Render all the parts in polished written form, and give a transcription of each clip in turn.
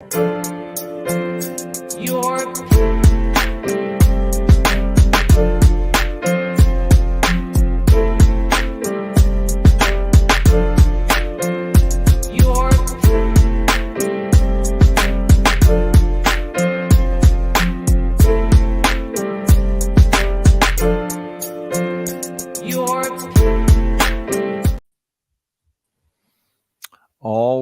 All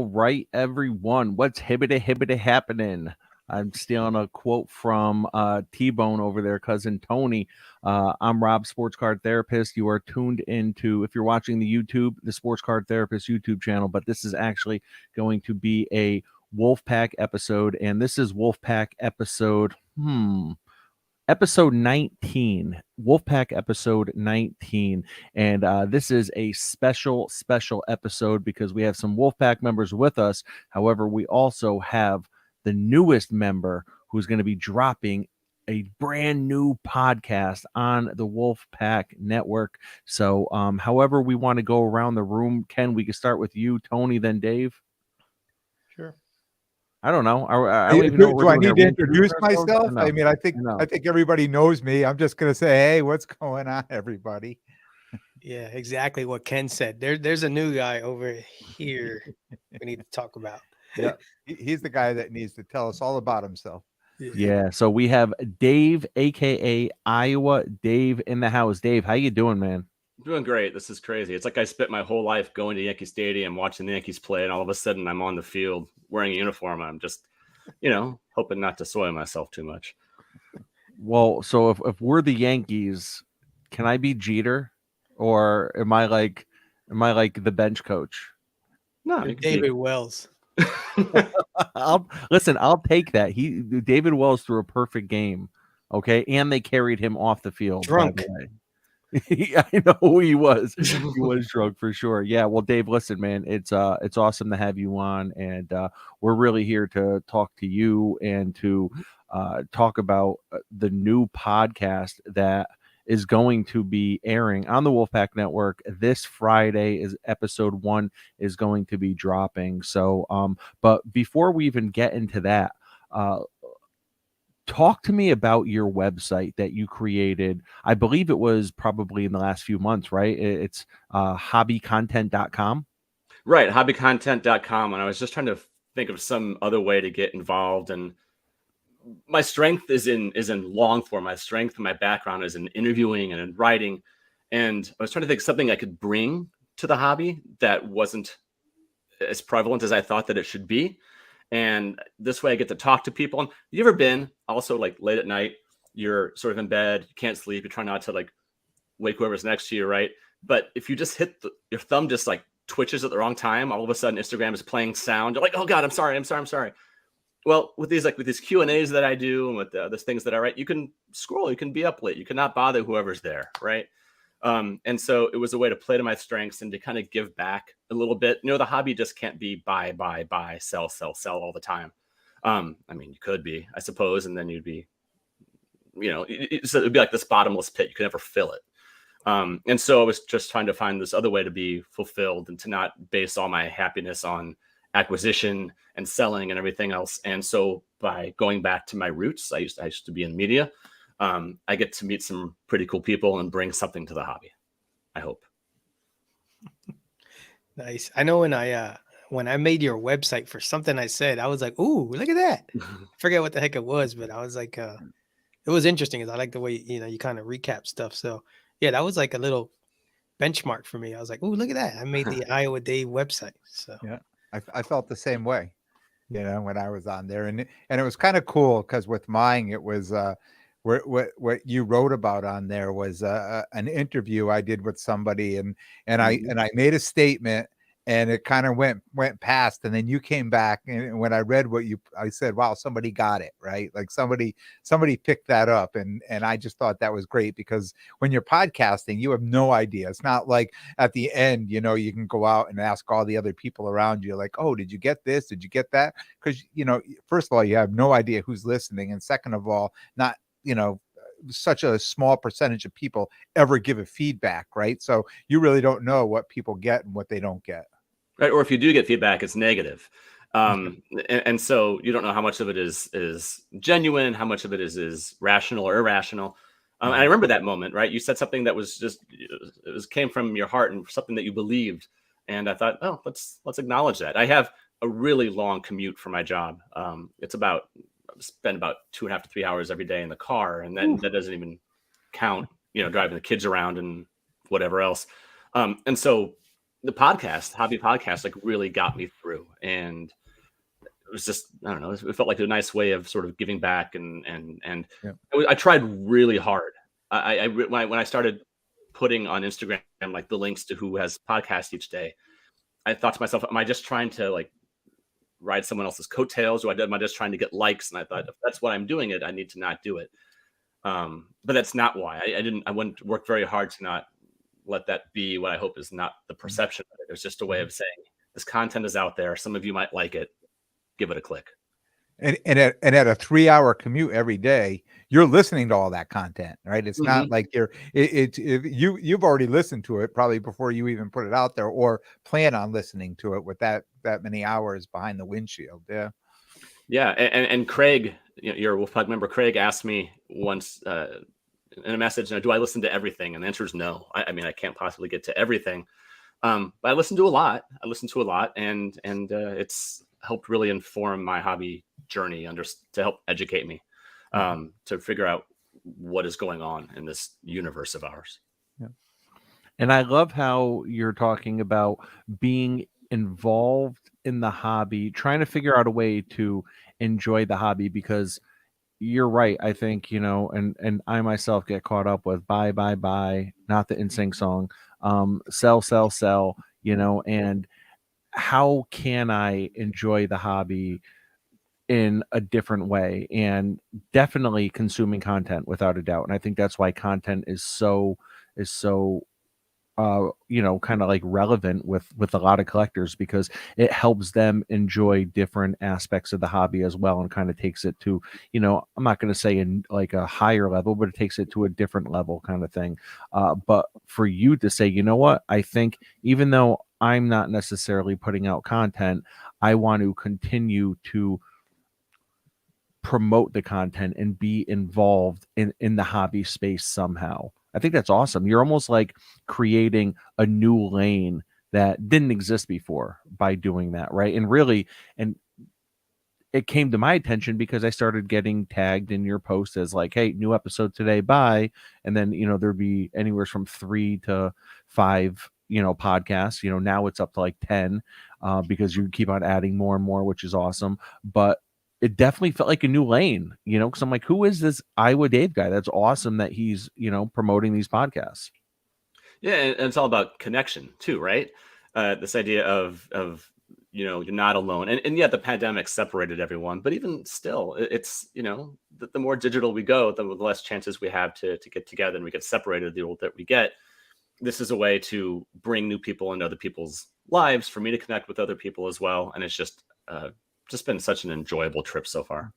right, everyone. What's hibbity happening? I'm stealing a quote from T-Bone over there, cousin Tony. I'm Rob, Sports Card Therapist. You are tuned into, if you're watching the YouTube, the Sports Card Therapist YouTube channel, but this is actually going to be a Wolfpack episode, and this is Wolfpack episode, episode 19, Wolfpack episode 19. And this is a special episode because we have some Wolfpack members with us. However, we also have the newest member who's going to be dropping a brand new podcast on the Wolfpack network. So however we want to go around the room, Ken, we can start with you, Tony, then Dave. Sure. I don't know. I don't even know. Do I need to introduce myself? No. I mean, I think everybody knows me. I'm just going to say, hey, what's going on, everybody? Yeah, exactly what Ken said. There's a new guy over here we need to talk about. Yeah, he's the guy that needs to tell us all about himself. Yeah, so we have Dave, aka Iowa Dave, in the house. Dave, how you doing, man? Doing great. This is crazy. It's like I spent my whole life going to Yankee Stadium, watching the Yankees play, and all of a sudden I'm on the field wearing a uniform. I'm just, hoping not to soil myself too much. Well, so if we're the Yankees, can I be Jeter, or am I like the bench coach? No, David Wells. I'll take that. David Wells threw a perfect game. Okay, and they carried him off the field drunk. I know who he was. He was drunk for sure. Yeah. Well, Dave, listen, man, it's awesome to have you on, and we're really here to talk to you and to talk about the new podcast that is going to be airing on the Wolfpack Network this Friday. Is episode 1 is going to be dropping. So, but before we even get into that, talk to me about your website that you created. I believe it was probably in the last few months, right? It's hobbycontent.com. Right, hobbycontent.com. And I was just trying to think of some other way to get involved. And my strength is in long form. My strength and my background is in interviewing and in writing. And I was trying to think of something I could bring to the hobby that wasn't as prevalent as I thought that it should be. And this way I get to talk to people. And you ever been also like late at night, you're sort of in bed, you can't sleep, you try not to like wake whoever's next to you, right? But if you just hit your thumb just like twitches at the wrong time, all of a sudden Instagram is playing sound. You're like, oh God, I'm sorry. Well, with these Q&As that I do and with the things that I write, you can scroll, you can be up late, you cannot bother whoever's there, right? And so it was a way to play to my strengths and to kind of give back a little bit. The hobby just can't be buy, sell all the time. I mean, you could be, I suppose, and then you'd be, it'd be like this bottomless pit. You could never fill it. And so I was just trying to find this other way to be fulfilled and to not base all my happiness on acquisition and selling and everything else. And so by going back to my roots, I used to be in media. I get to meet some pretty cool people and bring something to the hobby, I hope. Nice. I know when I made your website for something I said, I was like, ooh, look at that. I forget what the heck it was, but I was like, it was interesting because I like the way, you kind of recap stuff. So yeah, that was like a little benchmark for me. I was like, ooh, look at that. I made the Iowa Dave website. So yeah, I felt the same way, when I was on there, and it was kind of cool because with mine, it was, what you wrote about on there was an interview I did with somebody, and I made a statement, and it kind of went past, and then you came back, and when I read I said, wow, somebody got it right, like somebody picked that up, and I just thought that was great because when you're podcasting, you have no idea. It's not like at the end, you can go out and ask all the other people around you, like, oh, did you get this? Did you get that? Because first of all, you have no idea who's listening, and second of all, not such a small percentage of people ever give a feedback, right? So you really don't know what people get and what they don't get. Right. Or if you do get feedback, it's negative. And so you don't know how much of it is genuine, how much of it is rational or irrational. And I remember that moment, right? You said something that was just came from your heart and something that you believed. And I thought, oh, let's acknowledge that. I have a really long commute for my job. It's I spend about 2.5 to 3 hours every day in the car, and that doesn't even count, driving the kids around and whatever else. And so the hobby podcast, like really got me through, and it was just, I don't know, it felt like a nice way of sort of giving back, and Yeah. I tried really hard. When I started putting on Instagram like the links to who has podcasts each day, I thought to myself, am I just trying to like ride someone else's coattails, or am I just trying to get likes? And I thought, if that's what I'm doing, I need to not do it. But that's not why. I wouldn't work very hard to not let that be what I hope is not the perception of it. It was just a way of saying, this content is out there. Some of you might like it. Give it a click. And at a 3-hour commute every day, you're listening to all that content, right? It's not like you've already listened to it probably before you even put it out there, or plan on listening to it with that many hours behind the windshield. Yeah. Yeah. And Craig, your Wolfpack member, Craig, asked me once in a message, do I listen to everything? And the answer is no. I mean, I can't possibly get to everything. But I listen to a lot. And it's helped really inform my hobby journey to help educate me, to figure out what is going on in this universe of ours. Yeah. And I love how you're talking about being involved in the hobby, trying to figure out a way to enjoy the hobby, because you're right. I think, and I myself get caught up with buy, not the NSYNC song, sell, and how can I enjoy the hobby in a different way? And definitely consuming content, without a doubt. And I think that's why content is so kind of like relevant with a lot of collectors, because it helps them enjoy different aspects of the hobby as well, and kind of takes it to, I'm not going to say in like a higher level, but it takes it to a different level kind of thing. But for you to say, you know what, I think even though I'm not necessarily putting out content, I want to continue to promote the content and be involved in the hobby space somehow. I think that's awesome. You're almost like creating a new lane that didn't exist before by doing that, right? And really, and it came to my attention because I started getting tagged in your post as like, hey, new episode today, bye. And then, there'd be anywhere from 3 to 5, podcasts. Now it's up to like 10, because you keep on adding more and more, which is awesome. But it definitely felt like a new lane, because I'm like, who is this Iowa Dave guy? That's awesome that he's, promoting these podcasts. Yeah. And it's all about connection too, right? This idea of you're not alone. And yeah, the pandemic separated everyone, but even still, it's, the more digital we go, the less chances we have to get together, and we get separated the older that we get. This is a way to bring new people into other people's lives, for me to connect with other people as well. And it's just been such an enjoyable trip so far.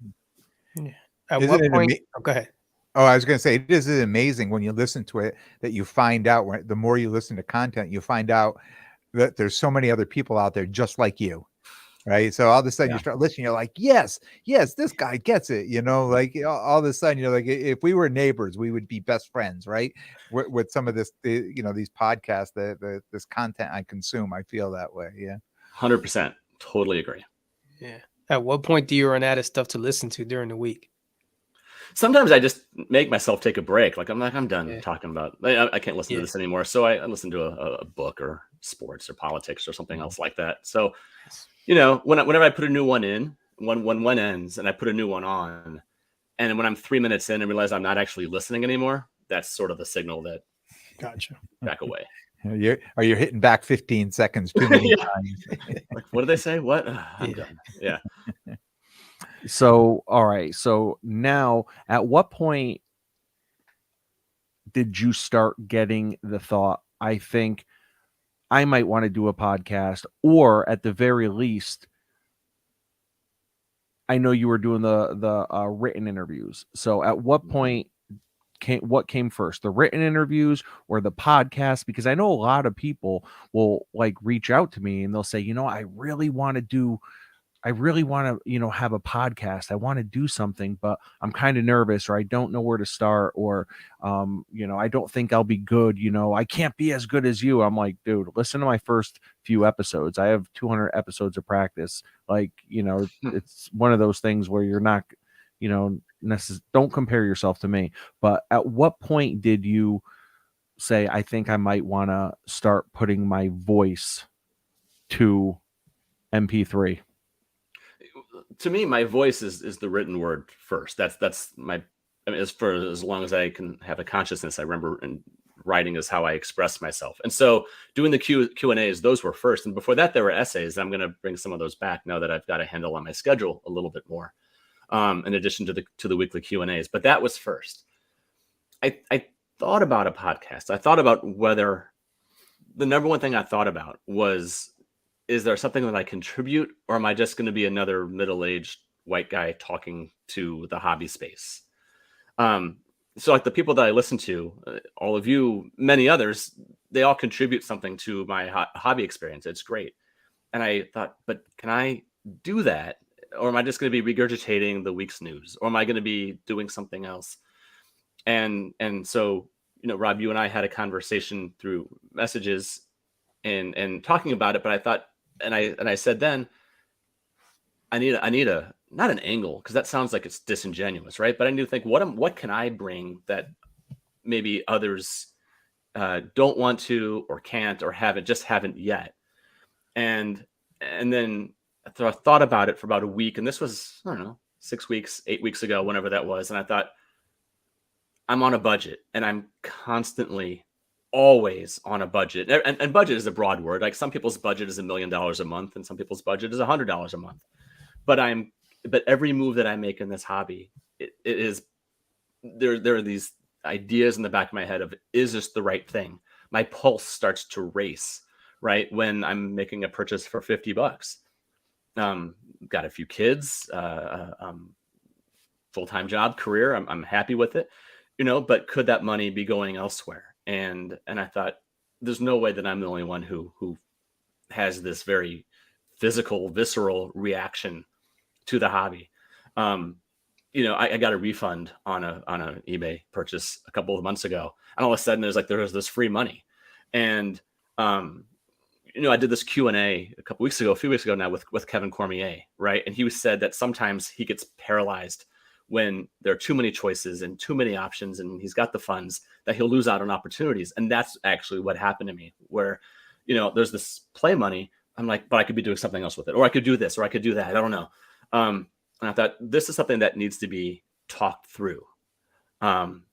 Yeah. At what point? Go ahead. Oh, I was going to say, it is amazing when you listen to it that you find out, the more you listen to content, you find out that there's so many other people out there just like you, right? So all of a sudden you start listening, you're like, yes, this guy gets it, like all of a sudden you're like, if we were neighbors, we would be best friends, right? With some of this, these podcasts, this content I consume, I feel that way. Yeah. 100%. Totally agree. Yeah. At what point do you run out of stuff to listen to during the week? Sometimes I just make myself take a break. Like I'm done talking about, I can't listen to this anymore. So I listen to a book or sports or politics or something else like that. So, whenever I put a new one in, when one ends and I put a new one on, and when I'm 3 minutes in and realize I'm not actually listening anymore, that's sort of the signal that gotcha. Back away. You're hitting back 15 seconds too many times. Like, what do they say? What? I'm done. Yeah. So, all right. So now, at what point did you start getting the thought, I think I might want to do a podcast, or at the very least, I know you were doing the written interviews. So at what point what came first, the written interviews or the podcast? Because I know a lot of people will like reach out to me and they'll say, I really want to do I really want to, have a podcast. I want to do something, but I'm kind of nervous, or I don't know where to start, or, I don't think I'll be good. I can't be as good as you. I'm like, dude, listen to my first few episodes. I have 200 episodes of practice. Like, it's one of those things where you're not, don't compare yourself to me. But at what point did you say, I think I might want to start putting my voice to MP3? To me, my voice is the written word first. That's my, I mean, as long as I can have a consciousness, I remember, and writing is how I express myself. And so doing the Q&As, those were first. And before that, there were essays. I'm going to bring some of those back now that I've got a handle on my schedule a little bit more, in addition to the weekly Q&As. But that was first. I thought about a podcast. I thought about whether the number one thing I thought about was, is there something that I contribute, or am I just going to be another middle-aged white guy talking to the hobby space? So like the people that I listen to, all of you, many others, they all contribute something to my hobby experience. It's great. And I thought, but can I do that? Or am I just going to be regurgitating the week's news? Or am I going to be doing something else? And so, Rob, you and I had a conversation through messages and talking about it, but I thought, and I said then, I need a not an angle, because that sounds like it's disingenuous, right? But I need to think, what can I bring that maybe others don't want to, or can't, or haven't yet. And then I thought about it for about a week, and this was, I don't know, 6 weeks, 8 weeks ago, whenever that was. And I thought, I'm on a budget, and I'm constantly always on a budget. And budget is a broad word. Like some people's budget is $1 million a month, and some people's budget is $100 a month. But every move that I make in this hobby, it is, there are these ideas in the back of my head of, is this the right thing? My pulse starts to race, right, when I'm making a purchase for $50. Got a few kids, full-time job, career. I'm happy with it, but could that money be going elsewhere? And I thought, there's no way that I'm the only one who has this very physical, visceral reaction to the hobby. I got a refund on an eBay purchase a couple of months ago, and all of a sudden there's this free money. And I did this Q&A a few weeks ago now with Kevin Cormier, right? And he said that sometimes he gets paralyzed when there are too many choices and too many options, and he's got the funds, that he'll lose out on opportunities. And that's actually what happened to me, where, there's this play money. I'm like, but I could be doing something else with it, or I could do this, or I could do that. I don't know. And I thought, this is something that needs to be talked through. And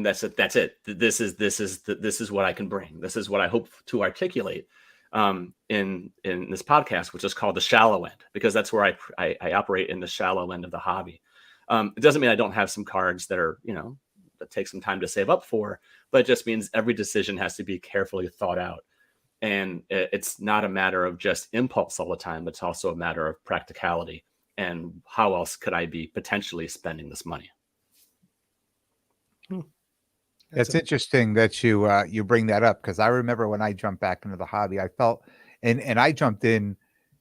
that's it. That's it. This is what I can bring. This is what I hope to articulate in this podcast, which is called the shallow end, because that's where I operate, in the shallow end of the hobby. It doesn't mean I don't have some cards that are, that take some time to save up for, but it just means every decision has to be carefully thought out. And it's not a matter of just impulse all the time. It's also a matter of practicality, and how else could I be potentially spending this money? It's interesting that you bring that up, because I remember when I jumped back into the hobby, I felt, and I jumped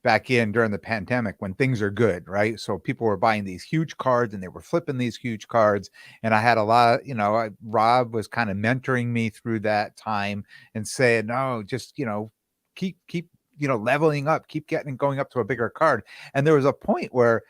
back in during the pandemic when things are good, right? So people were buying these huge cards, and they were flipping these huge cards, and I had a lot, Rob was kind of mentoring me through that time and saying, no, just keep leveling up, keep going up to a bigger card. And there was a point where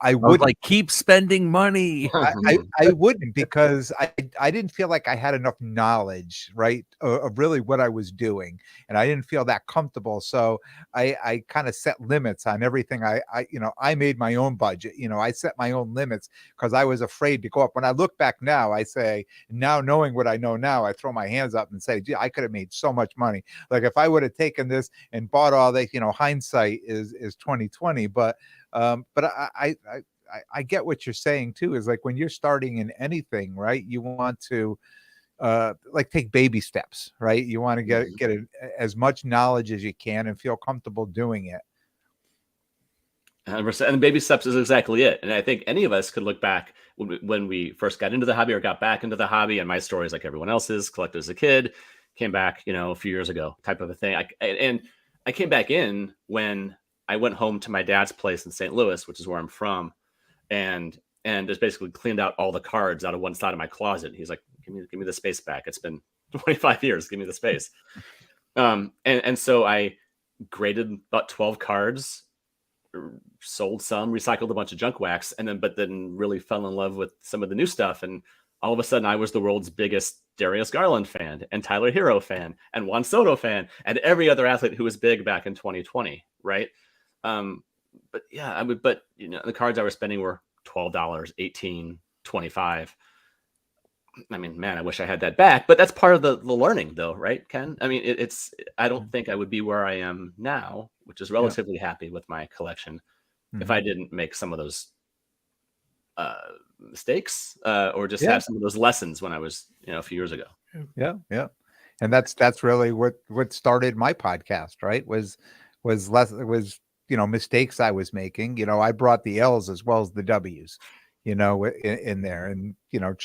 I would like, keep spending money. I wouldn't, because I didn't feel like I had enough knowledge, right, of really what I was doing, and I didn't feel that comfortable. So I kind of set limits on everything. I made my own budget. I set my own limits, because I was afraid to go up. When I look back now, I say, now knowing what I know now, I throw my hands up and say, gee, I could have made so much money. Like if I would have taken this and bought all that, hindsight is 2020, but I get what you're saying too, is like when you're starting in anything, right, you want to take baby steps, right? You want to get as much knowledge as you can and feel comfortable doing it. 100%. And baby steps is exactly it. And I think any of us could look back when we first got into the hobby, or got back into the hobby, and my story is like everyone else's: collected as a kid, came back, a few years ago, type of a thing. I came back in when I went home to my dad's place in St. Louis, which is where I'm from, and just basically cleaned out all the cards out of one side of my closet. He's like, give me the space back. It's been 25 years. Give me the space. And so I graded about 12 cards, sold some, recycled a bunch of junk wax, but then really fell in love with some of the new stuff. And all of a sudden I was the world's biggest Darius Garland fan and Tyler Hero fan and Juan Soto fan and every other athlete who was big back in 2020. Right. But yeah, but the cards I was spending were $12, $18, $25. I mean, man, I wish I had that back, but that's part of the learning though, right, Ken? I mean, I don't think I would be where I am now, which is relatively happy with my collection, if I didn't make some of those mistakes or just have some of those lessons when I was, a few years ago. Yeah. And that's really what started my podcast, right? Was mistakes I was making. I brought the L's as well as the W's, in there, and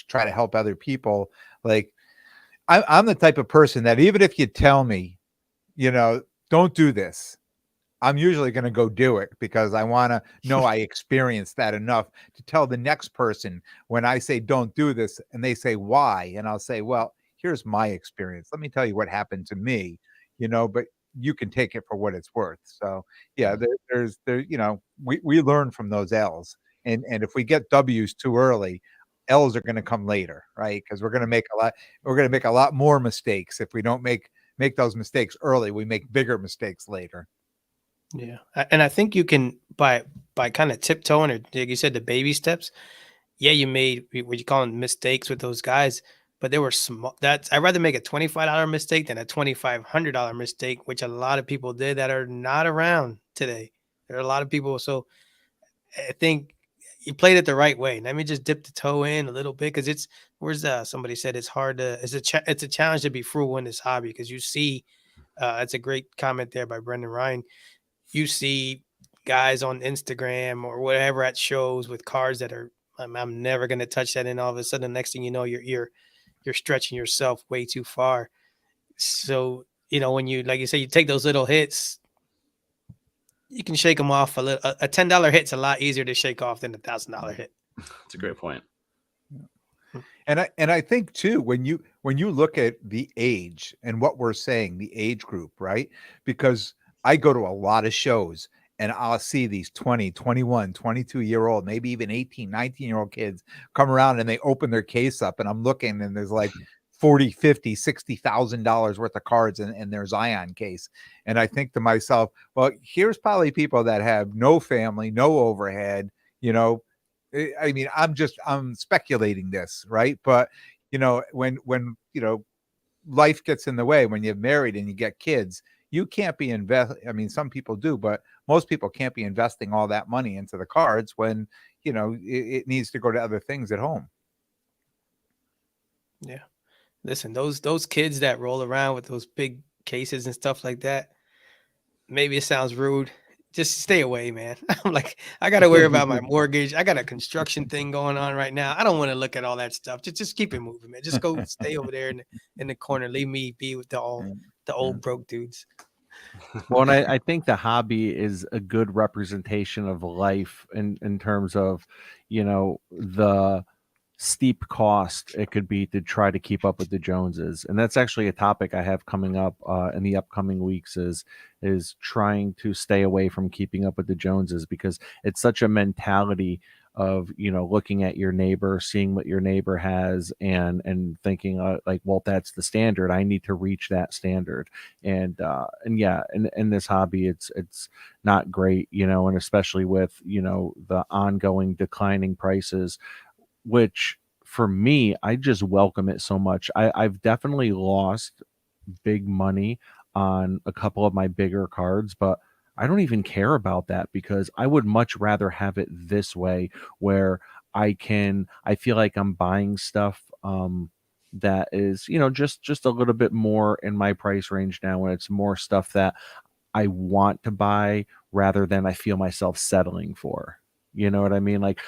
try to help other people. Like I'm the type of person that even if you tell me, don't do this, I'm usually going to go do it because I want to know I experienced that enough to tell the next person when I say don't do this and they say why, and I'll say, well, here's my experience. Let me tell you what happened to me, but you can take it for what it's worth. So yeah, we learn from those L's, and if we get W's too early, L's are going to come later, right? Because we're going to make a lot more mistakes if we don't make those mistakes early. We make bigger mistakes later. Yeah. And I think you can, by kind of tiptoeing, or like you said, the baby steps. Yeah, you made what you call them mistakes with those guys, but they were small. I'd rather make a $25 mistake than a $2,500 mistake, which a lot of people did that are not around today. There are a lot of people. So I think you played it the right way. Let me just dip the toe in a little bit, because somebody said it's hard to, it's a challenge to be frugal in this hobby, because you see, it's a great comment there by Brendan Ryan. You see guys on Instagram or whatever at shows with cards that are, I'm never going to touch that. And all of a sudden, the next thing you know, you're stretching yourself way too far. So, when you, like you say, you take those little hits, you can shake them off a little. A $10 hit's a lot easier to shake off than a $1,000 hit. That's a great point. And I think too, when you look at the age and what we're saying, the age group, right? Because I go to a lot of shows and I'll see these 20, 21, 22-year-old, maybe even 18, 19-year-old kids come around and they open their case up, and I'm looking and there's like $40, $50, $60,000 worth of cards in their Zion case. And I think to myself, well, here's probably people that have no family, no overhead, I mean, I'm speculating this, right? But, when life gets in the way, when you're married and you get kids, you can't be some people do, but most people can't be investing all that money into the cards when, it needs to go to other things at home. Yeah. Listen, those kids that roll around with those big cases and stuff like that, maybe it sounds rude. Just stay away, man. I'm like, I got to worry about my mortgage. I got a construction thing going on right now. I don't want to look at all that stuff. Just keep it moving, man. Just go stay over there in the corner. Leave me be with the old broke dudes. Well, and I think the hobby is a good representation of life in terms of, the steep cost it could be to try to keep up with the Joneses. And that's actually a topic I have coming up in the upcoming weeks is trying to stay away from keeping up with the Joneses, because it's such a mentality of, looking at your neighbor, seeing what your neighbor has and thinking like, well, that's the standard. I need to reach that standard. And yeah, in this hobby, it's not great, and especially with, the ongoing declining prices, which for me, I just welcome it so much. I've definitely lost big money on a couple of my bigger cards, but I don't even care about that, because I would much rather have it this way, where I feel like I'm buying stuff that is, just a little bit more in my price range now, and it's more stuff that I want to buy rather than I feel myself settling for. You know what I mean? Like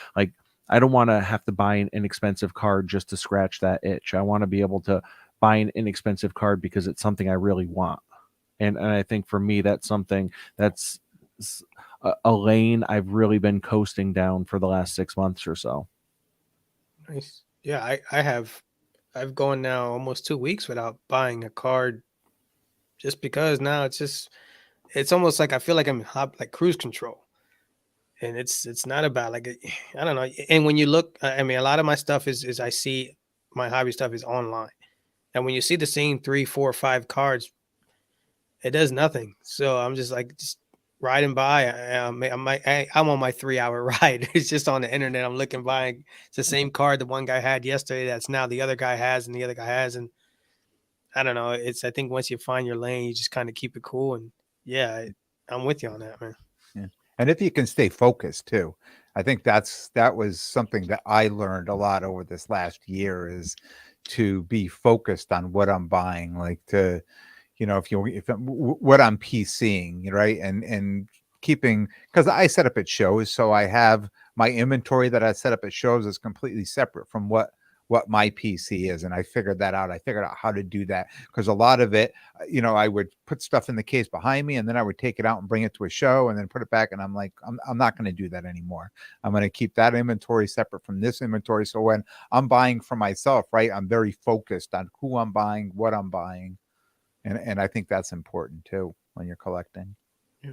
I don't want to have to buy an inexpensive card just to scratch that itch. I want to be able to buy an inexpensive card because it's something I really want. And I think for me, that's something that's a lane I've really been coasting down for the last 6 months or so. Nice. Yeah, I've gone now almost 2 weeks without buying a card, just because now it's almost like I feel like I'm like cruise control, and it's not about like I don't know. And when you look, I mean, a lot of my stuff is I see my hobby stuff is online, and when you see the same 3, 4, 5 cards, it does nothing. So I'm just riding by. I'm on my 3 hour ride. It's just on the internet. I'm looking by. It's the same card the one guy had yesterday. That's now the other guy has, and the other guy has. And I don't know. I think once you find your lane, you just kind of keep it cool. And yeah, I'm with you on that, man. Yeah. And if you can stay focused too, I think that was something that I learned a lot over this last year, is to be focused on what I'm buying, like to, what I'm PCing, right? And keeping, because I set up at shows, so I have my inventory that I set up at shows is completely separate from what my PC is. And I figured that out. I figured out how to do that, because a lot of it, I would put stuff in the case behind me, and then I would take it out and bring it to a show and then put it back. And I'm like, I'm not going to do that anymore. I'm going to keep that inventory separate from this inventory. So when I'm buying for myself, right, I'm very focused on who I'm buying, what I'm buying. And I think that's important too when you're collecting. Yeah.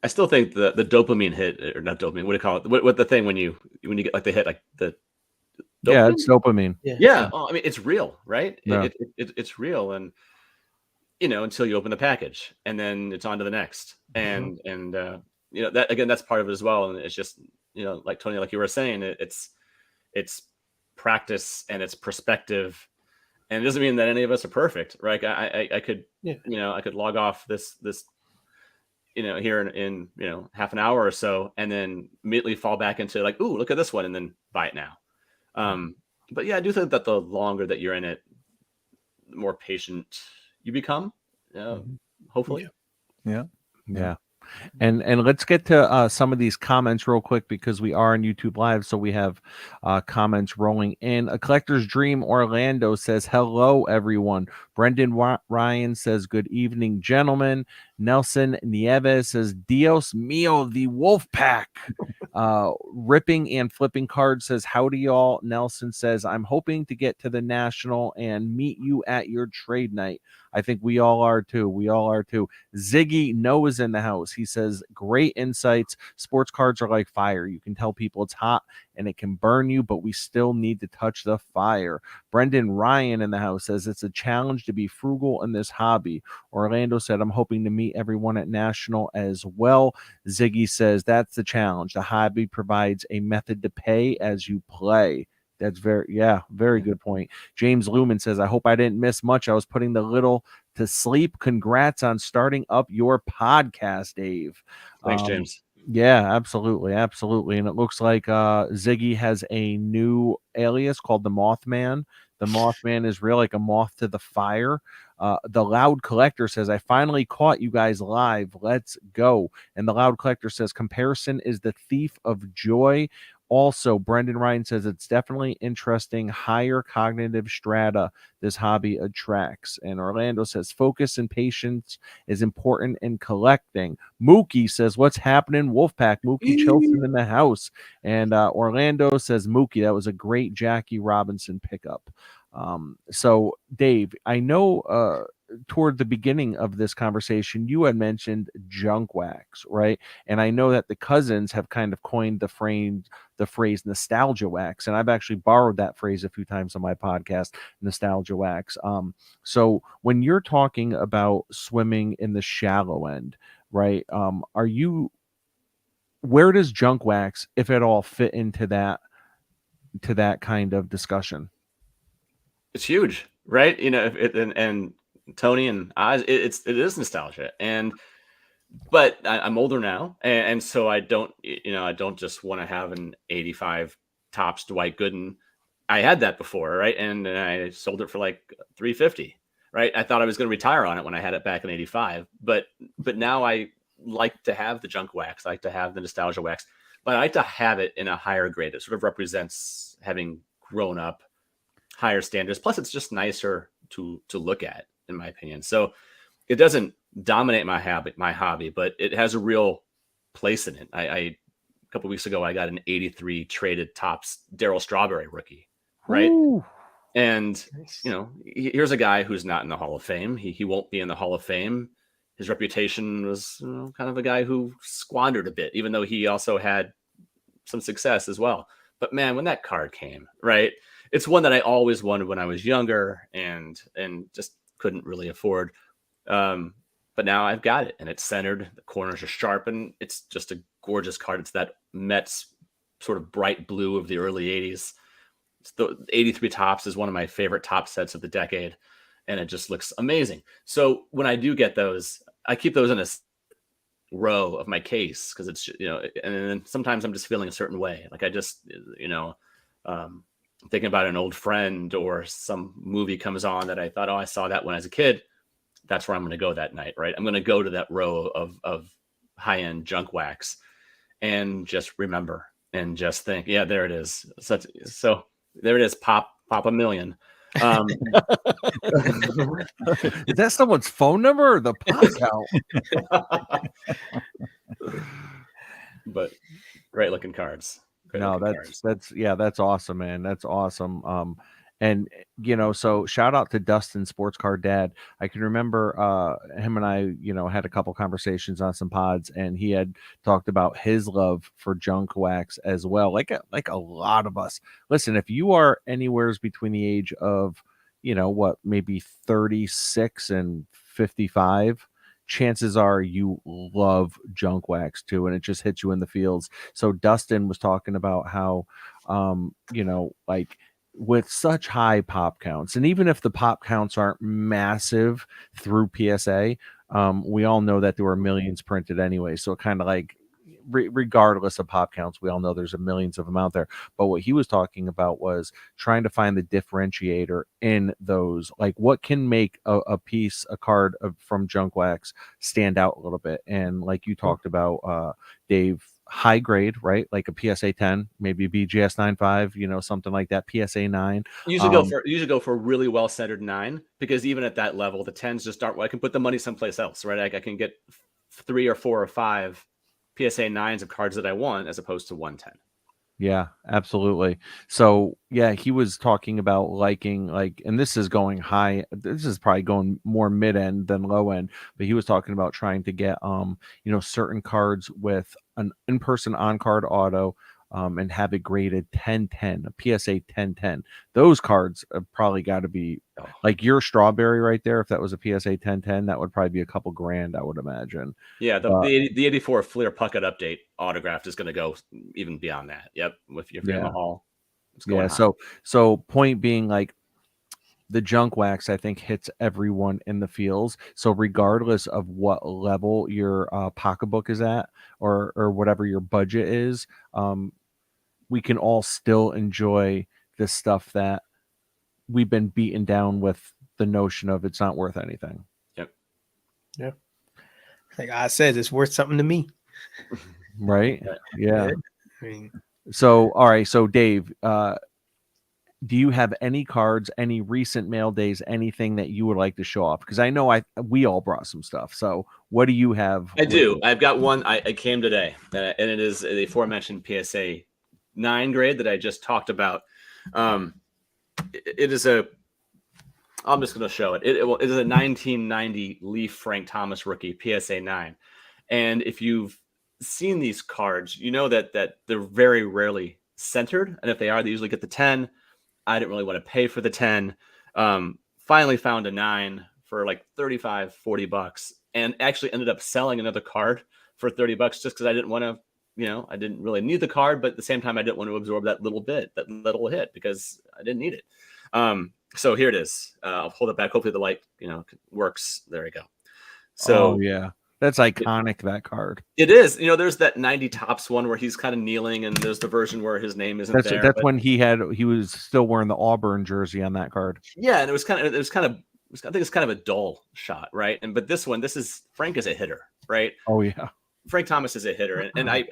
I still think the dopamine hit, or not dopamine, what do you call it? What the thing when you get like the hit, like the dopamine? Yeah, it's dopamine. Yeah. Oh, I mean, it's real, right? Yeah. It's real. And, until you open the package, and then it's on to the next. And, that, again, that's part of it as well. And it's just, like Tony, like you were saying, it's practice and it's perspective. And it doesn't mean that any of us are perfect, right? I could, I could log off this, here in half an hour or so, and then immediately fall back into like, ooh, look at this one, and then buy it now. But yeah, I do think that the longer that you're in it, the more patient you become. Hopefully. Yeah. And let's get to some of these comments real quick, because we are on YouTube Live, so we have comments rolling in. A Collector's Dream Orlando says, hello, everyone. Brendan Ryan says, good evening, gentlemen. Nelson Nieves says, Dios mío, the Wolfpack. Ripping and Flipping Cards says, howdy, y'all. Nelson says, I'm hoping to get to the National and meet you at your trade night. I think we all are too. Ziggy No is in the house. He says, great insights. Sports cards are like fire. You can tell people it's hot and it can burn you, but we still need to touch the fire. Brendan Ryan in the house says, it's a challenge to be frugal in this hobby. Orlando said, I'm hoping to meet everyone at National as well. Ziggy says, that's the challenge. The hobby provides a method to pay as you play. That's very good point. James Lumen says, I hope I didn't miss much. I was putting the little to sleep. Congrats on starting up your podcast, Dave. Thanks, James. Yeah, absolutely. And it looks like Ziggy has a new alias called the Mothman. The Mothman is real, like a moth to the fire. The Loud Collector says, I finally caught you guys live. Let's go. And the Loud Collector says, comparison is the thief of joy. Also, Brendan Ryan says, it's definitely interesting. Higher cognitive strata this hobby attracts. And Orlando says, focus and patience is important in collecting. Mookie says, what's happening, Wolfpack? Mookie Chilton in the house. And Orlando says, Mookie, that was a great Jackie Robinson pickup. So, Dave, I know toward the beginning of this conversation, you had mentioned junk wax, right? And I know that the cousins have kind of coined the phrase nostalgia wax. And I've actually borrowed that phrase a few times on my podcast, nostalgia wax. So when you're talking about swimming in the shallow end, right? Where does junk wax, if at all, fit into that kind of discussion? It's huge, right? And Tony and I, it is nostalgia. But I'm older now, and so I don't just want to have an 85 Topps Dwight Gooden. I had that before, right? And I sold it for like $350, right? I thought I was going to retire on it when I had it back in 85, but now I like to have the junk wax. I like to have the nostalgia wax, but I like to have it in a higher grade. It sort of represents having grown up, higher standards. Plus, it's just nicer to look at, in my opinion. So it doesn't dominate my hobby, but it has a real place in it. I a couple weeks ago, I got an 83 traded Topps Darryl Strawberry rookie, right? Ooh. And, Nice. you know, here's a guy who's not in the Hall of Fame. He won't be in the Hall of Fame. His reputation was, you know, kind of a guy who squandered a bit, even though he also had some success as well. But man, when that card came, right, it's one that I always wanted when I was younger and just couldn't really afford. But now I've got it, and it's centered. The corners are sharp, and it's just a gorgeous card. It's that Mets sort of bright blue of the early 80s. The 83 Topps is one of my favorite top sets of the decade, and it just looks amazing. So when I do get those, I keep those in a row of my case because it's, you know, and then sometimes I'm just feeling a certain way. Like I just, you know, thinking about an old friend or some movie comes on that I thought, oh, I saw that when I was a kid. That's where I'm going to go that night, right? I'm going to go to that row of high-end junk wax and just remember and just think, yeah, there it is. So there it is. Pop a million. Is that someone's phone number or the pop count? But great looking cards. No, that's awesome, man. That's awesome. And you know, so shout out to Dustin, Sports Card Dad. I can remember him and I, you know, had a couple conversations on some pods, and he had talked about his love for junk wax as well. Like a lot of us. Listen, if you are anywheres between the age of, you know, what, maybe 36 and 55, chances are you love junk wax too, and it just hits you in the feels. So Dustin was talking about how, you know, like with such high pop counts, and even if the pop counts aren't massive through PSA, we all know that there were millions printed anyway. So it kind of like, regardless of pop counts, we all know there's a millions of them out there. But what he was talking about was trying to find the differentiator in those, like what can make a card from junk wax stand out a little bit. And like you talked about, Dave, high grade, right? Like a PSA 10, maybe a BGS 9.5, you know, something like that. PSA 9. Usually go for a really well centered 9, because even at that level, the 10s just aren't. I can put the money someplace else, right? I can get 3 or 4 or 5 PSA 9s of cards that I want, as opposed to 110. Yeah, absolutely. So yeah, he was talking about liking, like, and this is going high. This is probably going more mid end than low end, but he was talking about trying to get, you know, certain cards with an in-person on-card auto, and have it graded 1010, a PSA 1010. Those cards have probably got to be like your strawberry right there. If that was a PSA 1010, that would probably be a couple grand, I would imagine. Yeah, the 84 Fleer Puckett update autographed is going to go even beyond that. Yep, if you're in the hall. Yeah. So point being, like, the junk wax, I think, hits everyone in the feels. So regardless of what level your pocketbook is at, or whatever your budget is, we can all still enjoy this stuff that we've been beaten down with the notion of it's not worth anything. Yep. Yeah. Like I said, it's worth something to me. Right? Yeah. I mean, So, all right. So Dave, do you have any cards, any recent mail days, anything that you would like to show off? Because I know we all brought some stuff. So what do you have? I do. I've got one. I came today, and it is the aforementioned PSA 9 grade that I just talked about. It is I'm just going to show it. It is a 1990 Leaf Frank Thomas rookie, PSA 9. And if you've seen these cards, you know that they're very rarely centered. And if they are, they usually get the 10. I didn't really want to pay for the 10. Finally found a 9 for like 35, 40 bucks, and actually ended up selling another card for 30 bucks just because I didn't want to, you know, I didn't really need the card, but at the same time, I didn't want to absorb that little hit because I didn't need it. So here it is. I'll hold it back. Hopefully the light, you know, works. There we go. So yeah. That's iconic, that card. It is. You know, there's that 90 Topps one where he's kind of kneeling, and there's the version where his name isn't there. That's when he was still wearing the Auburn jersey on that card. Yeah, and I think it's kind of a dull shot, right? But this is Frank is a hitter, right? Oh yeah. Frank Thomas is a hitter. And I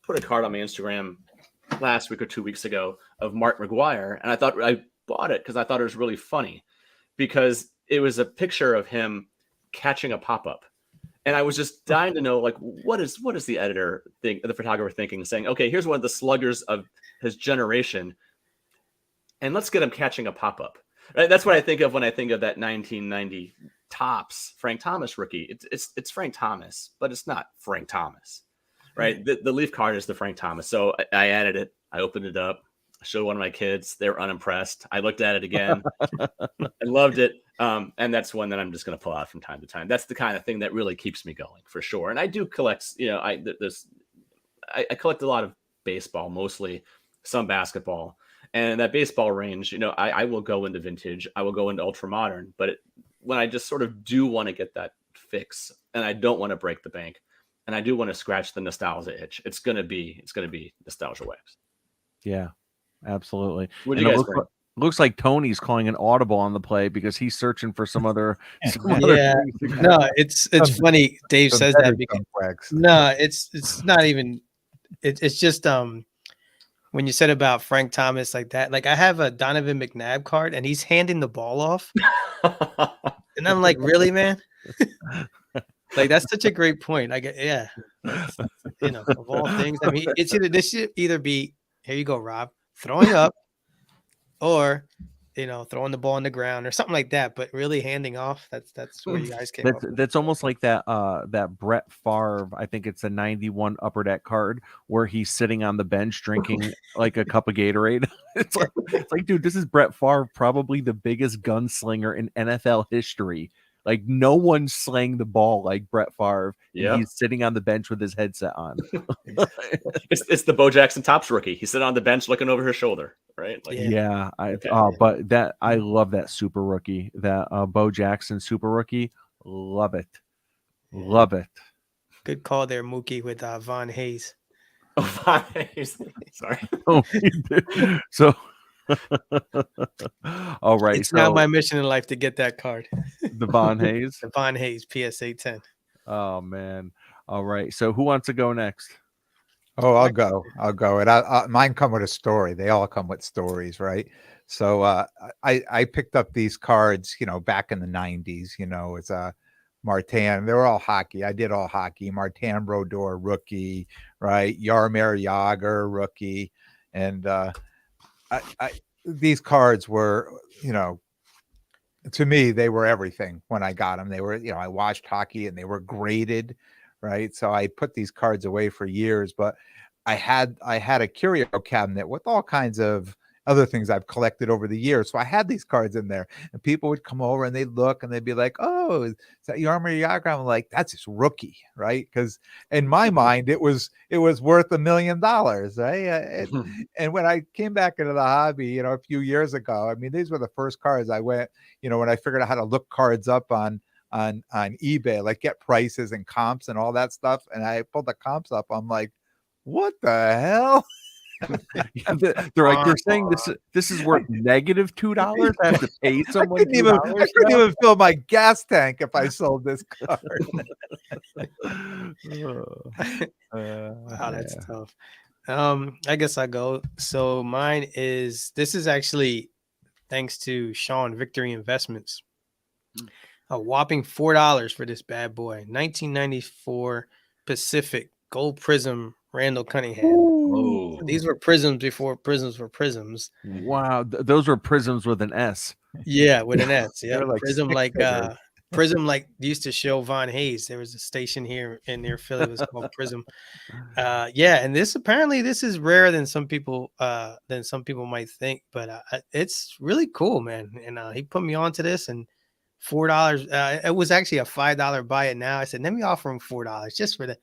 put a card on my Instagram last week or 2 weeks ago of Mark McGuire, and I bought it because I thought it was really funny, because it was a picture of him catching a pop-up. And I was just dying to know, like, what is the editor think, the photographer thinking, saying, okay, here's one of the sluggers of his generation, and let's get him catching a pop-up. Right? That's what I think of when I think of that 1990 Topps Frank Thomas rookie. It's Frank Thomas, but it's not Frank Thomas, right? The leaf card is the Frank Thomas. So I added it. I opened it up. I showed one of my kids. They were unimpressed. I looked at it again. I loved it. And that's one that I'm just going to pull out from time to time. That's the kind of thing that really keeps me going, for sure. And I do collect, I collect a lot of baseball, mostly some basketball. And that baseball range, I will go into vintage. I will go into ultra modern. But when I just sort of do want to get that fix, and I don't want to break the bank, and I do want to scratch the nostalgia itch, it's gonna be nostalgia wax. Yeah, absolutely. What do you guys bring? Looks like Tony's calling an audible on the play because he's searching for some other. Yeah, no, it's funny. Dave says that because no, it's not even. It's just when you said about Frank Thomas like that, like I have a Donovan McNabb card and he's handing the ball off, and I'm like, really, man? Like that's such a great point. I get, yeah, of all things. I mean, this should either be, here you go, Rob, throwing up, or throwing the ball on the ground or something like that. But really handing off, that's where you guys came up with. That's almost like that Brett Favre, I think it's a 91 upper deck card where he's sitting on the bench drinking like a cup of Gatorade. It's like, dude, this is Brett Favre, probably the biggest gunslinger in NFL history. Like no one's slaying the ball like Brett Favre. Yeah, he's sitting on the bench with his headset on. it's the Bo Jackson Topps rookie. He's sitting on the bench looking over his shoulder, right? Like, yeah. But that I love that super rookie, that Bo Jackson super rookie. Love it. Good call there, Mookie, with Von Hayes. Oh, Von Hayes. Sorry. So. All right. It's now my mission in life to get that card. The Von Hayes. The Von Hayes PSA 10. Oh man. All right. So who wants to go next? Oh, I'll go. And mine come with a story. They all come with stories, right? So I picked up these cards, back in the 90s. It's Martin. They were all hockey. I did all hockey. Martin Brodeur, rookie, right? Jaromir Jagr, rookie, and these cards were, to me, they were everything when I got them. They were, I watched hockey and they were graded, right? So I put these cards away for years, but I had a curio cabinet with all kinds of other things I've collected over the years. So I had these cards in there, and people would come over and they'd look and they'd be like, "Oh, is that Jaromir Jagr?" I'm like, "That's his rookie," right? Because in my mind, it was worth $1 million, right? And when I came back into the hobby, a few years ago, I mean, these were the first cards I went, when I figured out how to look cards up on eBay, like get prices and comps and all that stuff, and I pulled the comps up. I'm like, what the hell? They're like, you're saying this is worth negative $2? I have to pay someone. I couldn't even fill my gas tank if I sold this card. Wow, that's tough. I guess I go. So mine is, this is actually thanks to Sean, Victory Investments. A whopping $4 for this bad boy. 1994 Pacific Gold Prism Randall Cunningham. Oh, these were prisms before prisms were prisms. Wow, those were prisms with an S. Yeah, with an S. Yeah, like prism like used to show Von Hayes. There was a station here in near Philly. It was called Prism. Yeah, and this is rarer than some people might think, but it's really cool, man. And he put me onto this, and $4. It was actually a $5 buy it now. I said, let me offer him $4 just for the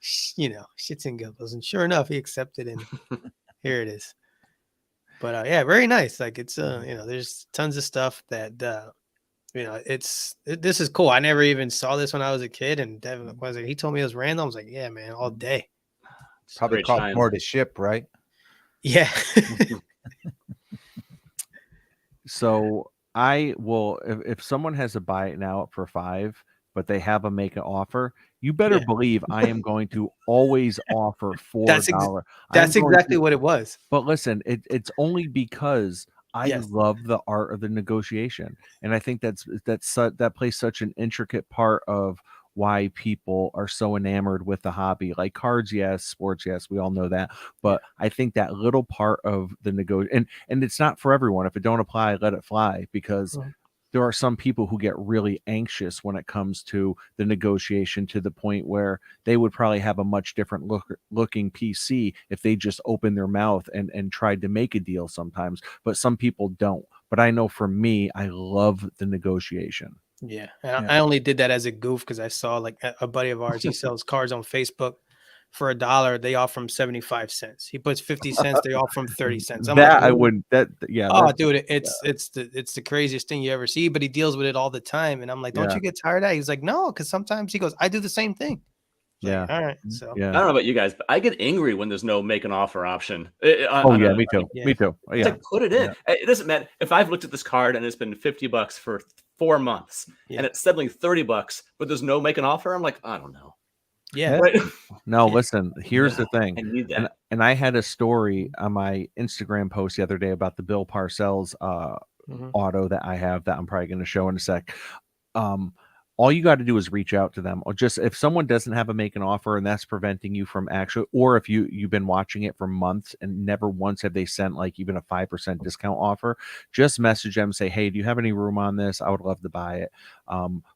shits and giggles, and sure enough, he accepted, and here it is. But yeah, very nice. Like it's there's tons of stuff that this is cool. I never even saw this when I was a kid, and Devin was like, he told me it was random. I was like, yeah, man, all day. Probably cost more to ship, right? Yeah. So I will, if someone has a buy it now up for $5, but they have a make an offer, you better believe I am going to always offer $4. That's exactly what it was. But listen, it's only because I love the art of the negotiation, and I think that plays such an intricate part of why people are so enamored with the hobby. Like cards, yes, sports, yes, we all know that. But I think that little part of the and it's not for everyone. If it don't apply, let it fly, because there are some people who get really anxious when it comes to the negotiation, to the point where they would probably have a much different looking PC if they just opened their mouth and tried to make a deal sometimes. But some people don't. But I know for me, I love the negotiation. Yeah. And I only did that as a goof because I saw like a buddy of ours, he sells cards on Facebook. For $1, they offer him 75 cents. He puts 50 cents, they offer him 30 cents. I'm that like, I wouldn't. That yeah. Oh, dude, it's the craziest thing you ever see. But he deals with it all the time, and I'm like, don't you get tired of that? He's like, no, because sometimes he goes, I do the same thing. Like, all right, so I don't know about you guys, but I get angry when there's no make an offer option. Me too. Me too. It's like, put it in. It doesn't matter if I've looked at this card and it's been $50 for 4 months, and it's suddenly $30, but there's no make an offer. I'm like, I don't know. Yeah. Right? No, listen, here's the thing. I need that. And I had a story on my Instagram post the other day about the Bill Parcells auto that I have that I'm probably going to show in a sec. All you got to do is reach out to them, or just if someone doesn't have a make an offer and that's preventing you from actually, or if you've been watching it for months and never once have they sent like even a 5% discount offer, just message them, say, hey, do you have any room on this? I would love to buy it.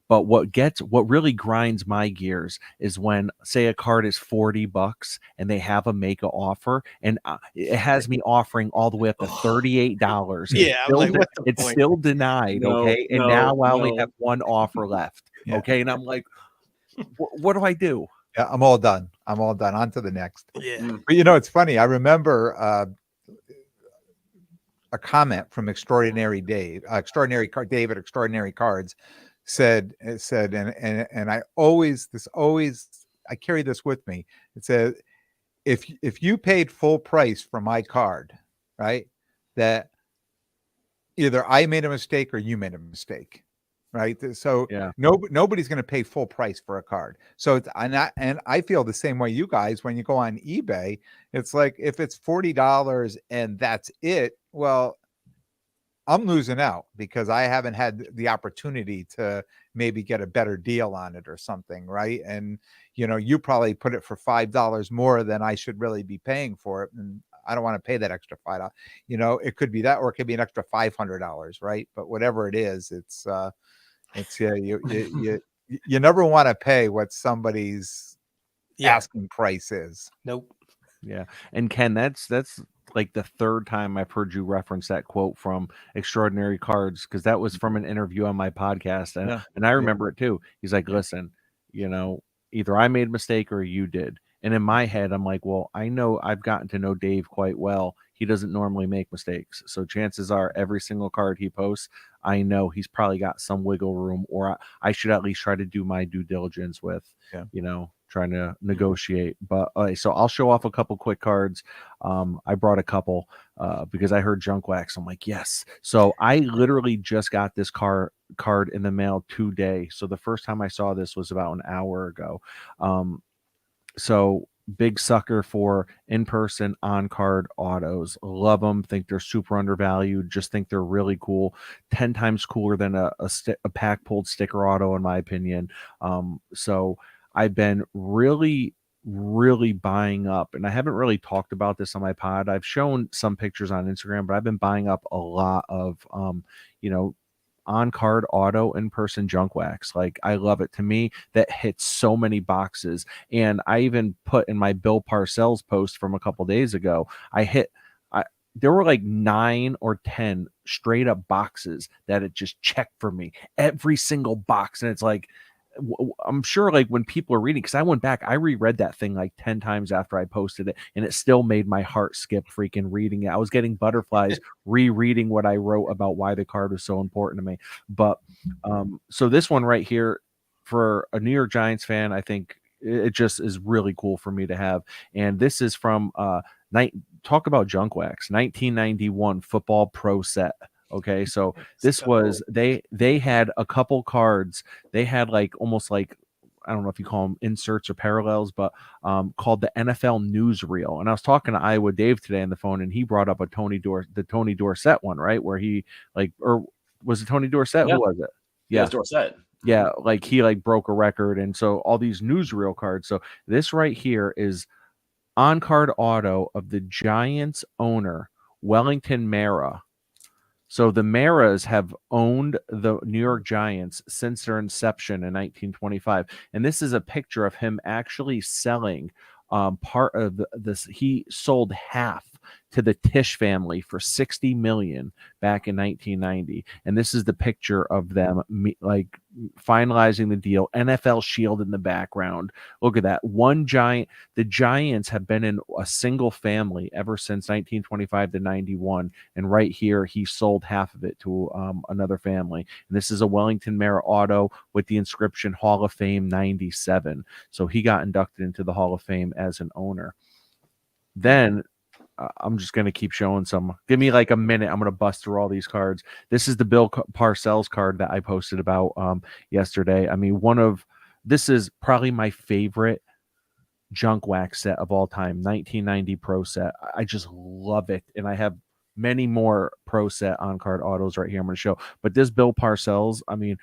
But what really grinds my gears is when, say, a card is $40 and they have a make an offer, and it has me offering all the way up to $38. Yeah, I'm like, what the it's point? still denied. Okay, and now I only have one offer left. Yeah. Okay, and I'm like, what do I do? Yeah, I'm all done. On to the next. Yeah. But it's funny. I remember a comment from Extraordinary Dave, Extraordinary Cards said, and I I carry this with me. It said, if you paid full price for my card, right, that either I made a mistake or you made a mistake. Right. So nobody's going to pay full price for a card. So and I feel the same way you guys, when you go on eBay, it's like, if it's $40 and that's it, well, I'm losing out because I haven't had the opportunity to maybe get a better deal on it or something. Right. And, you probably put it for $5 more than I should really be paying for it. And I don't want to pay that extra $5. It could be that, or it could be an extra $500. Right. But whatever it is, you never want to pay what somebody's asking price is. Nope. Yeah. And Ken, that's like the third time I've heard you reference that quote from Extraordinary Cards, because that was from an interview on my podcast, and I remember it too. He's like, listen, either I made a mistake or you did. And in my head, I'm like, well, I know I've gotten to know Dave quite well. He doesn't normally make mistakes. So chances are every single card he posts, I know he's probably got some wiggle room, or I should at least try to do my due diligence with, trying to negotiate. But so I'll show off a couple quick cards. I brought a couple because I heard junk wax. I'm like, yes. So I literally just got this card in the mail today. So the first time I saw this was about an hour ago. So big sucker for in-person on-card autos. Love them. Think they're super undervalued. Just think they're really cool. 10 times cooler than a pack pulled sticker auto, in my opinion. So I've been really buying up, and I haven't really talked about this on my pod. I've shown some pictures on Instagram, but I've been buying up a lot of on-card auto in-person junk wax. Like, I love it. To me, that hits so many boxes. And I even put in my Bill Parcells post from a couple days ago, there were like 9 or 10 straight up boxes that it just checked for me, every single box. And it's like, I'm sure like when people are reading, because I went back, I reread that thing like 10 times after I posted it, and it still made my heart skip freaking reading it. I was getting butterflies rereading what I wrote about why the card was so important to me. But so this one right here, for a New York Giants fan, I think it just is really cool for me to have. And this is from talk about junk wax, 1991 football pro set. Okay, so this was they had a couple cards. They had like almost like, I don't know if you call them inserts or parallels, but called the NFL newsreel. And I was talking to Iowa Dave today on the phone, and he brought up the Tony Dorsett one, right? Where he or was it Tony Dorsett? Yeah. Who was it? Yeah, it was Dorsett. Yeah, like he like broke a record, and so all these newsreel cards. So this right here is on card auto of the Giants owner, Wellington Mara. So the Maras have owned the New York Giants since their inception in 1925, and this is a picture of him actually selling part of this. He sold half to the Tisch family for $60 million back in 1990, and this is the picture of them like finalizing the deal. NFL shield in the background. Look at that one giant. The Giants have been in a single family ever since 1925 to 91. And right here, he sold half of it to another family. And this is a Wellington Mara auto with the inscription Hall of Fame 97. So he got inducted into the Hall of Fame as an owner. Then I'm just going to keep showing some. Give me like a minute. I'm going to bust through all these cards. This is the Bill Parcells card that I posted about yesterday. I mean, this is probably my favorite junk wax set of all time, 1990 Pro set. I just love it. And I have many more Pro set on card autos right here I'm going to show. But this Bill Parcells, I mean,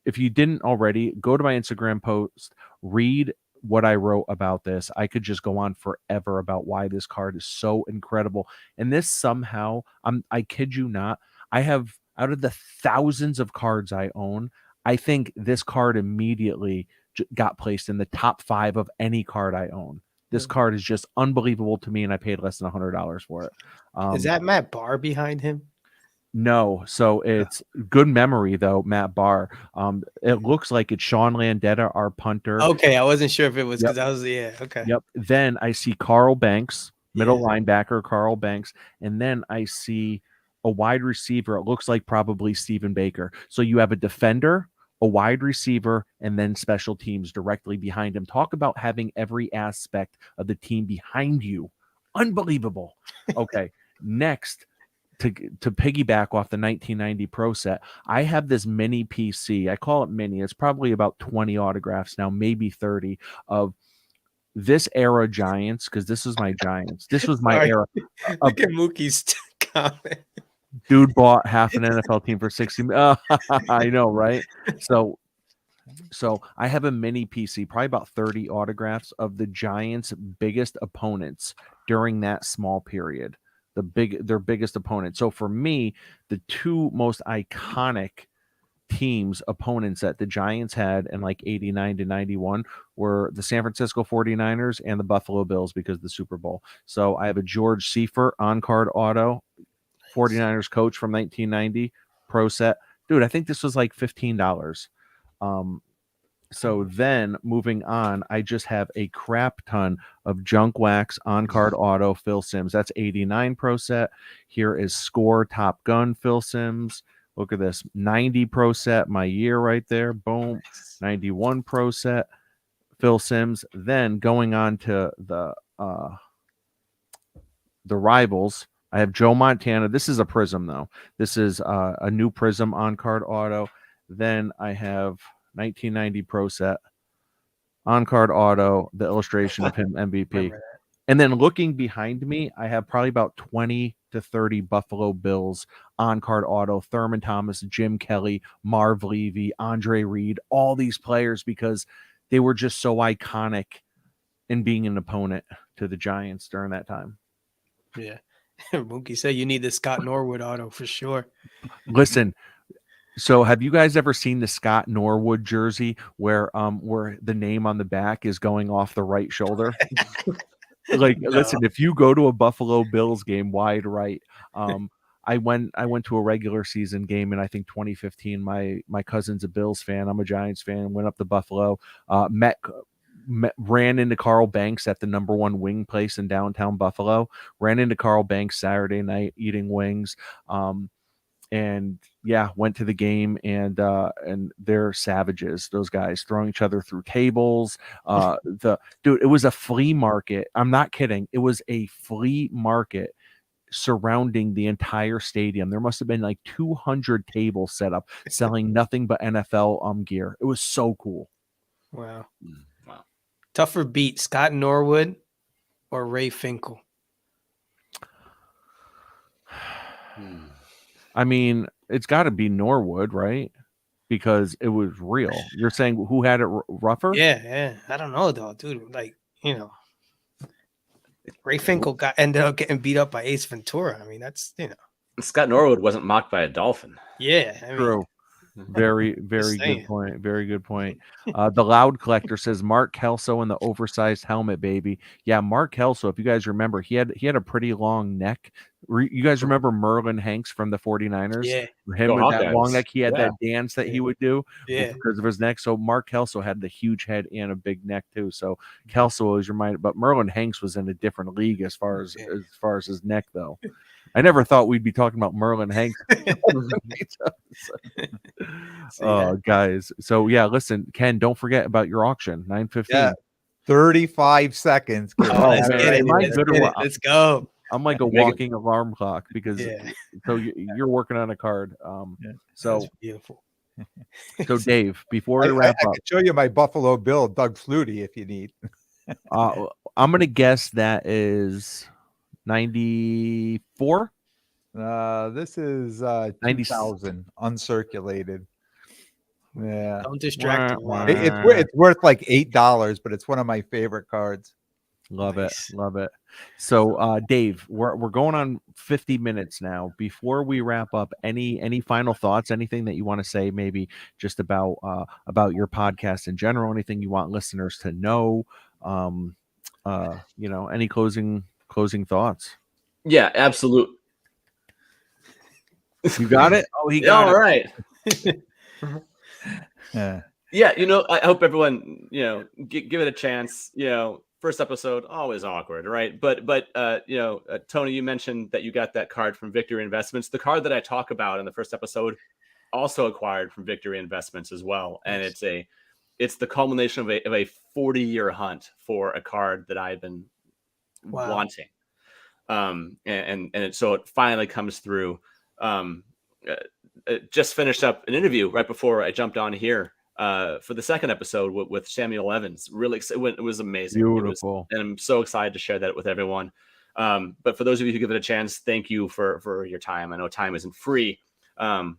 if you didn't already, go to my Instagram post, read what I wrote about this. I could just go on forever about why this card is so incredible. And this somehow, I kid you not, I have, out of the thousands of cards I own, I think this card immediately got placed in the top 5 of any card I own. This card is just unbelievable to me, and I paid less than $100 for it. Is that Matt Barr behind him? No, so it's good memory though, Matt Barr. It looks like it's Sean Landetta, our punter. Okay, I wasn't sure if it was because I was okay. Yep. Then I see Carl Banks, middle linebacker, Carl Banks, and then I see a wide receiver. It looks like probably Stephen Baker. So you have a defender, a wide receiver, and then special teams directly behind him. Talk about having every aspect of the team behind you. Unbelievable. Okay, next. To piggyback off the 1990 Pro set, I have this mini PC. I call it mini. It's probably about 20 autographs now, maybe 30 of this era Giants, because this is my Giants. This was my era. Look at Mookie's comment. Dude bought half an NFL team for 60. I know, right? So I have a mini PC, probably about 30 autographs of the Giants' biggest opponents during that small period. Their biggest opponent. So for me, the two most iconic opponents that the Giants had in like 89 to 91 were the San Francisco 49ers and the Buffalo Bills because of the Super Bowl. So I have a George Seifert on-card auto, 49ers coach from 1990, Pro set. Dude, I think this was like $15. So then moving on, I just have a crap ton of junk wax on card auto Phil Simms. That's 89 Pro set. Here is Score Top Gun Phil Simms. Look at this 90 Pro set, my year right there. Boom. 91 Pro set, Phil Simms. Then going on to the rivals, I have Joe Montana. This is a Prism though. This is a new Prism on card auto. Then I have 1990 Pro set on card auto, the illustration of him MVP. And then looking behind me, I have probably about 20 to 30 Buffalo Bills on card auto, Thurman Thomas, Jim Kelly, Marv Levy, Andre Reed, all these players because they were just so iconic in being an opponent to the Giants during that time. Yeah. Mookie said you need the Scott Norwood auto for sure. Listen, so have you guys ever seen the Scott Norwood jersey where the name on the back is going off the right shoulder? Like, no. Listen, if you go to a Buffalo Bills game wide right, I went to a regular season game in I think 2015. My cousin's a Bills fan. I'm a Giants fan. Went up to Buffalo, ran into Carl Banks at the #1 wing place in downtown Buffalo. Ran into Carl Banks Saturday night eating wings. And yeah, went to the game and they're savages. Those guys throwing each other through tables. It was a flea market. I'm not kidding. It was a flea market surrounding the entire stadium. There must have been like 200 tables set up selling nothing but NFL gear. It was so cool. Wow. Tougher beat, Scott Norwood or Ray Finkel? I mean, it's got to be Norwood, right? because it was real. You're saying who had it rougher? Yeah. I don't know though, dude. Like, Ray Finkel ended up getting beat up by Ace Ventura. I mean, that's Scott Norwood wasn't mocked by a dolphin. yeah. I mean, True. Very, very good saying. point. Very good point. The Loud Collector says Mark Kelso in the oversized helmet, baby. Yeah, Mark Kelso, if you guys remember, he had a pretty long neck. You guys remember Merlin Hanks from the 49ers? Yeah. Him Go with that long Hawkeyes. neck. He had Yeah. that dance that he Yeah. would do Yeah. because of his neck. So Mark Kelso had the huge head and a big neck too. So Kelso is reminded, but Merlin Hanks was in a different league as far as his neck, though. I never thought we'd be talking about Merlin Hanks. Guys. So yeah, listen, Ken, don't forget about your auction, 9:15. Yeah, 35 seconds. Oh, let's man, get it. am I Let's good or get it. what? Let's go. I'm like a Make it- walking alarm clock because Yeah. so you're working on a card. So That's beautiful. so Dave, before we I wrap up, can show you my Buffalo Bill, Doug Flutie, if you need. I'm gonna guess that is 94. This is 90 2000 uncirculated. Yeah, Don't distract him. Wah, It- wah. it's worth like $8, but it's one of my favorite cards. Love Nice. it. Love it. So Dave, we're going on 50 minutes now. Before we wrap up, any final thoughts, anything that you want to say, maybe just about your podcast in general, anything you want listeners to know, any closing thoughts? Yeah, absolute. You got it? Oh, he got All it. right. Yeah. Yeah, I hope everyone, give it a chance. First episode, always awkward, right? But Tony, you mentioned that you got that card from Victory Investments. The card that I talk about in the first episode, also acquired from Victory Investments as well, and it's the culmination of a 40-year hunt for a card that I've been wanting, so it finally comes through. Just finished up an interview right before I jumped on here for the second episode with Samuel Evans. Really, it was amazing. Beautiful. And I'm so excited to share that with everyone. But for those of you who give it a chance, thank you for your time. I know time isn't free. I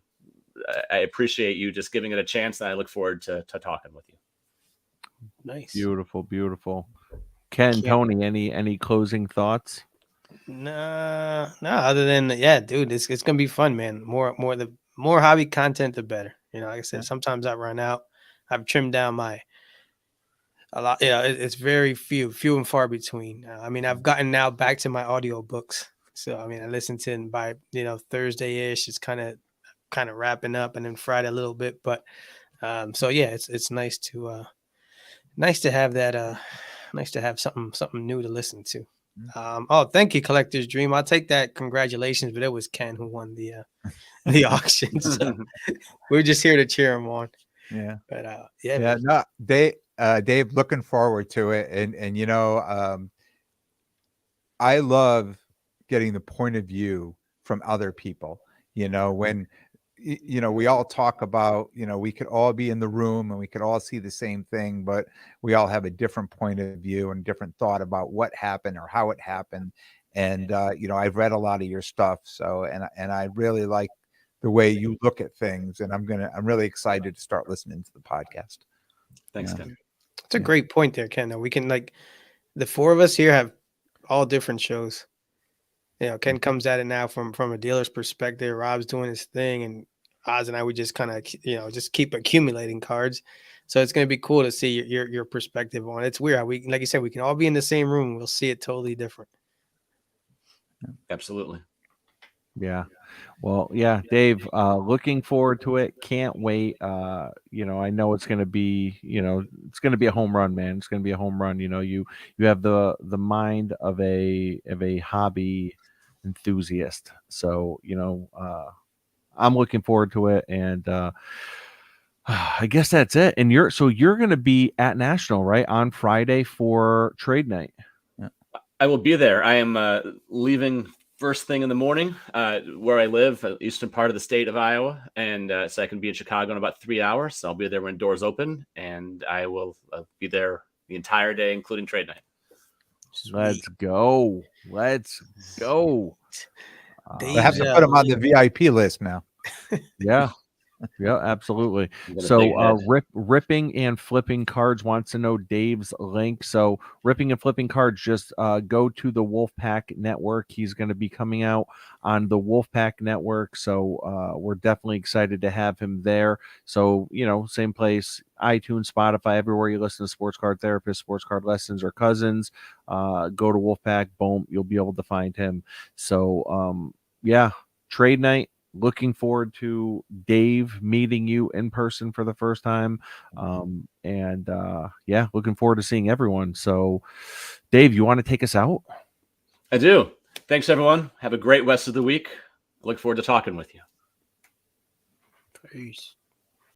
appreciate you just giving it a chance, and I look forward to talking with you. Nice. Beautiful, beautiful. Ken, Tony, any closing thoughts? No. Other than dude, it's gonna be fun, man. The more hobby content, the better. Like I said, sometimes I run out. I've trimmed down a lot. It's very few and far between. I mean, I've gotten now back to my audio books. So I mean, I listen to it by Thursday-ish. It's kind of wrapping up, and then Friday a little bit. But so yeah, it's nice to have that. Nice to have something new to listen to. Thank you, Collector's Dream. I'll take that. Congratulations, but it was Ken who won the auction. So we're just here to cheer him on. Yeah. But No, Dave, looking forward to it, and I love getting the point of view from other people. When we all talk about, we could all be in the room and we could all see the same thing, but we all have a different point of view and different thought about what happened or how it happened. And, I've read a lot of your stuff. So, and I really like the way you look at things, and I'm really excited to start listening to the podcast. Thanks, Ken. It's a great point there, Ken. Though we can, like, the four of us here have all different shows. Ken comes at it now from a dealer's perspective. Rob's doing his thing, and Oz and I would just kind of just keep accumulating cards. So it's going to be cool to see your perspective on it. It's weird how we, like you said, we can all be in the same room. We'll see it totally different. Absolutely. Yeah. Well, yeah, Dave, looking forward to it. Can't wait. I know it's going to be, it's going to be a home run, man. It's going to be a home run. You have the mind of a hobby enthusiast. So, I'm looking forward to it. And I guess that's it. And you're going to be at National, right, on Friday for trade night. I will be there. I am leaving first thing in the morning, where I live, eastern part of the state of Iowa, and so I can be in Chicago in about 3 hours. So I'll be there when doors open, and I will be there the entire day, including trade night. Let's go. I have to put him on the VIP list now. Yeah. Yeah, absolutely. You got a So, big head. ripping and flipping cards wants to know Dave's link. So, ripping and flipping cards, just go to the Wolfpack network. He's going to be coming out on the Wolfpack network. So, we're definitely excited to have him there. So, same place, iTunes, Spotify, everywhere you listen to Sports Card Therapist, Sports Card Lessons, or Cousins. Go to Wolfpack. Boom, you'll be able to find him. So, yeah, trade night. Looking forward to Dave meeting you in person for the first time. And yeah, looking forward to seeing everyone. So, Dave, you want to take us out? I do. Thanks, everyone. Have a great rest of the week. I look forward to talking with you. Peace.